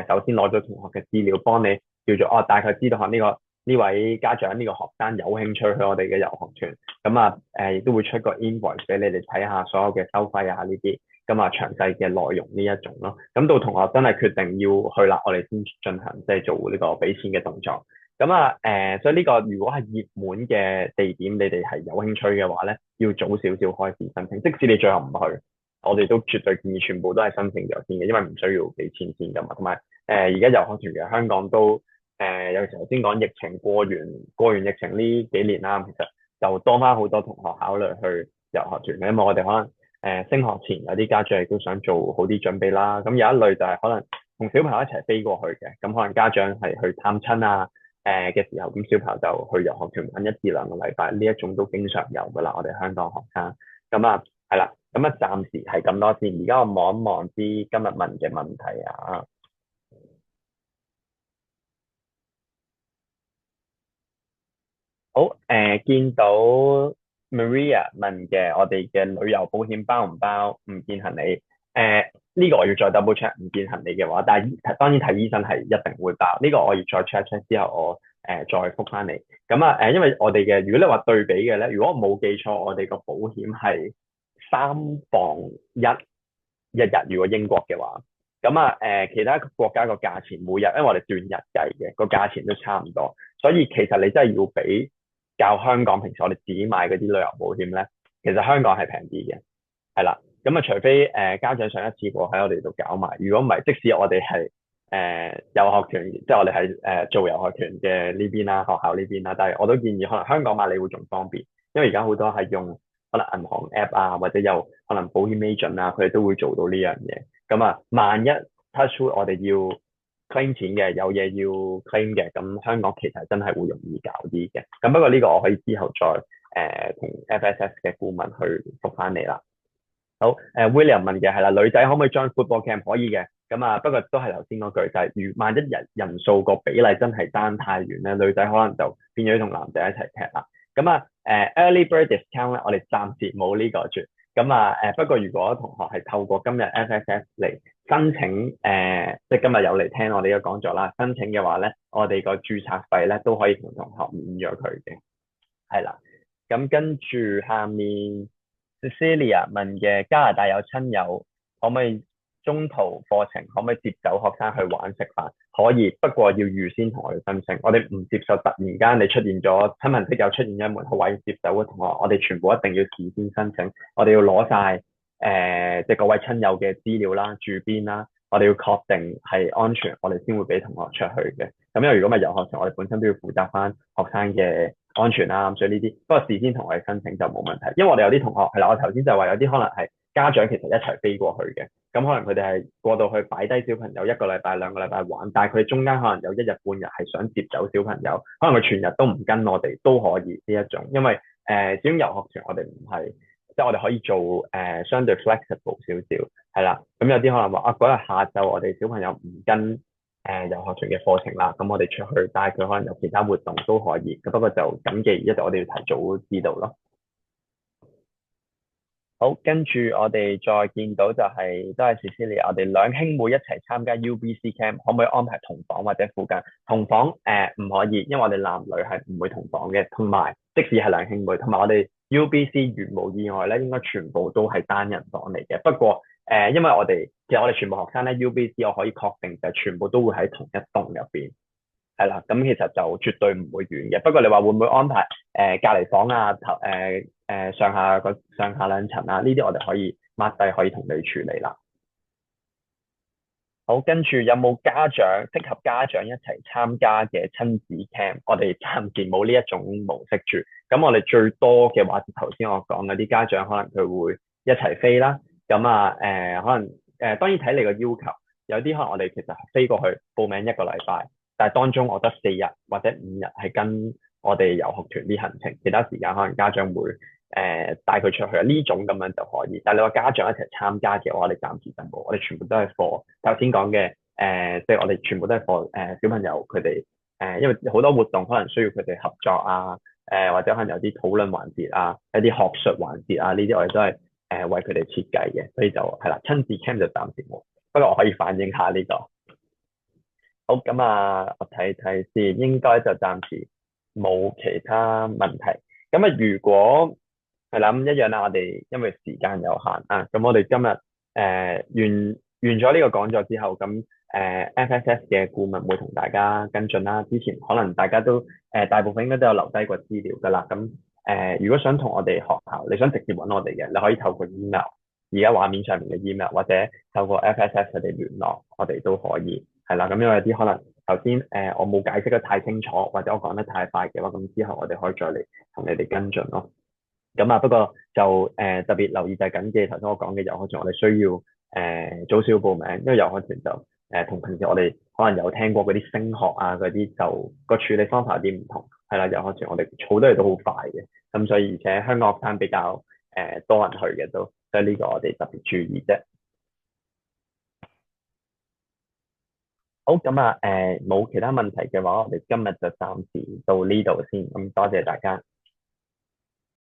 首先攞咗同學嘅資料，幫你叫做大概知道下呢位家長呢個學生有興趣去我哋嘅遊學團。咁亦都會出個 invoice 俾你哋睇下所有嘅收費啊呢啲。咁詳細嘅內容呢一種咯，咁到同學真係決定要去啦，我哋先進行即係做呢個俾錢嘅動作。所以呢個如果係熱門嘅地點，你哋係有興趣嘅話咧，要早少少開始申請。即使你最後唔去，我哋都絕對建議全部都係申請咗先嘅，因為唔需要俾錢先㗎嘛。同埋而家遊學團嘅香港都有時頭先講疫情過完疫情呢幾年啦，其實就多翻好多同學考慮去遊學團嘅，因為我哋可能升學前有啲家長亦都想做好啲準備啦。咁有一類就係可能同小朋友一齊飛過去嘅，咁可能家長係去探親啊嘅時候，咁小朋友就去遊學團玩1至2個禮拜，呢一種都經常有噶啦。我哋香港學生係啦，暫時係咁多先。而家我望一望啲今日問嘅問題啊。好，見到 Maria 問嘅，我哋嘅旅遊保險包唔包唔見行李？呢個我要再 double check 唔見行李嘅話，但係當然睇醫生係一定會包。呢個我要再 check 之後，我再覆翻你。因為我哋嘅如果你話對比嘅咧，如果我冇記錯，我哋個保險係3磅1日，如果英國嘅話。其他國家個價錢每日，因為我哋斷日計嘅，個價錢都差唔多，所以其實你真係要比較香港平時我哋自己買嗰啲旅遊保險咧，其實香港係平啲嘅，係啦。除非家長上一次過喺我哋度搞埋，如果唔係，即使我哋係遊學團，即係我哋係做遊學團嘅呢邊啦，學校呢邊啦，但係我都建議可能香港買你會仲方便，因為而家好多係用可能銀行 app 啊，或者有可能保險 agent 啊，佢哋都會做到呢樣嘢。萬一 touch wood 我哋要 claim 錢嘅，有嘢要 claim 嘅，咁香港其實真係會容易搞啲嘅。不過呢個我可以之後再同 FSS 嘅顧問去覆翻你啦。好，William 問嘅係啦，女仔可唔可以 join football camp？ 可以嘅。不過都係頭先嗰句，就係如萬一人數個比例真係爭太遠咧，女仔可能就變咗同男仔一齊踢啦。early bird discount 咧，我哋暫時冇呢個住。不過如果同學係透過今日 FSS 嚟申請，即係今日有嚟聽我哋嘅講座啦，申請嘅話咧，我哋個註冊費咧都可以同同學免咗佢嘅，係啦。跟住下面 Cecilia 問嘅，加拿大有親友，可唔可以中途課程可唔可以接走學生去玩食飯？可以，不過要預先同我哋申請。我哋唔接受突然間你出現咗親朋戚友出現一門好位接走嘅同學，我哋全部一定要事先申請。我哋要攞晒即係各位親友嘅資料啦、住邊啦，我哋要確定係安全，我哋先會俾同學出去嘅。因為如果唔係遊學團，我哋本身都要負責翻學生嘅安全啦，所以呢啲不過事先同我哋申請就冇問題。因為我哋有啲同學係啦，我頭先就話有啲可能係家長其實一齊飛過去嘅。咁可能佢哋係過到去擺低小朋友一個禮拜、2個禮拜玩，但係佢哋中間可能有1日半日係想接走小朋友，可能佢全日都唔跟我哋都可以呢一種，因為始終遊學團我哋唔係即係我哋可以做相對 flexible 少少係啦。咁有啲可能話啊嗰日下晝我哋小朋友唔跟遊學團嘅課程啦，咁我哋出去帶佢可能有其他活動都可以，咁不過就謹記一定我哋要提早知道咯。好，跟住我哋再見到就係都係 Cecilia，我哋兩兄妹一齊參加 UBC Camp，可唔可以安排同房或者附近？同房唔可以，因為我哋男女係唔會同房嘅，同埋即使係兩兄妹，同埋我哋 UBC 如無意外咧，應該全部都係單人房嚟嘅。不過因為其實我哋全部學生咧 UBC 我可以確定就係全部都會喺同一棟入邊。係啦，咁其實就絕對唔會遠嘅。不過你話會唔會安排隔離房啊、上下兩層啊？呢啲我哋可以抹低，可以同你處理啦。好，跟住有冇適合家長一齊參加嘅親子 camp？我哋暫時冇呢一種模式住。咁我哋最多嘅話，頭先我講嗰啲家長可能佢會一齊飛啦。咁啊可能當然睇你個要求，有啲可能我哋其實飛過去報名一個禮拜。但係當中我得4日或者5日係跟我哋遊學團啲行程，其他時間可能家長會帶佢出去呢種咁樣就可以。但係你話家長一齊參加嘅話，我哋暫時就冇，我哋全部都係課頭先講嘅即係我哋全部都係課小朋友佢哋因為好多活動可能需要佢哋合作啊，或者可能有啲討論環節啊，有啲學術環節啊，呢啲我哋都係為佢哋設計嘅，所以就係啦，親子 camp 就暫時冇。不過我可以反映下呢個。好，咁啊，我睇睇先，應該就暫時冇其他問題。咁啊，如果係啦，咁一樣啦，我哋因為時間有限啊，咁我哋今日完咗呢個講座之後，咁FSS 嘅顧問會同大家跟進啦。之前可能大家都大部分應該都有留低過資料噶啦。咁如果想同我哋學校，你想直接揾我哋嘅，你可以透過 email，而家畫面上面嘅 email，或者透過 FSS 佢哋聯絡我哋都可以。係啦，咁因為有啲可能頭先我冇解釋得太清楚，或者我講得太快嘅話，咁之後我哋可以再嚟同你哋跟進咯。咁啊，不過就特別留意就係緊記頭先我講嘅遊學團，我哋需要早少報名，因為遊學團就同平時我哋可能有聽過嗰啲升學啊嗰啲，就個處理方法有啲唔同。係啦，遊學團我哋好多嘢都好快嘅，咁所以而且香港學生比較多人去嘅都，所以呢個我哋特別注意啫。好，咁啊，冇其他問題嘅話，我哋今日就暫時到呢度先，咁多謝大家。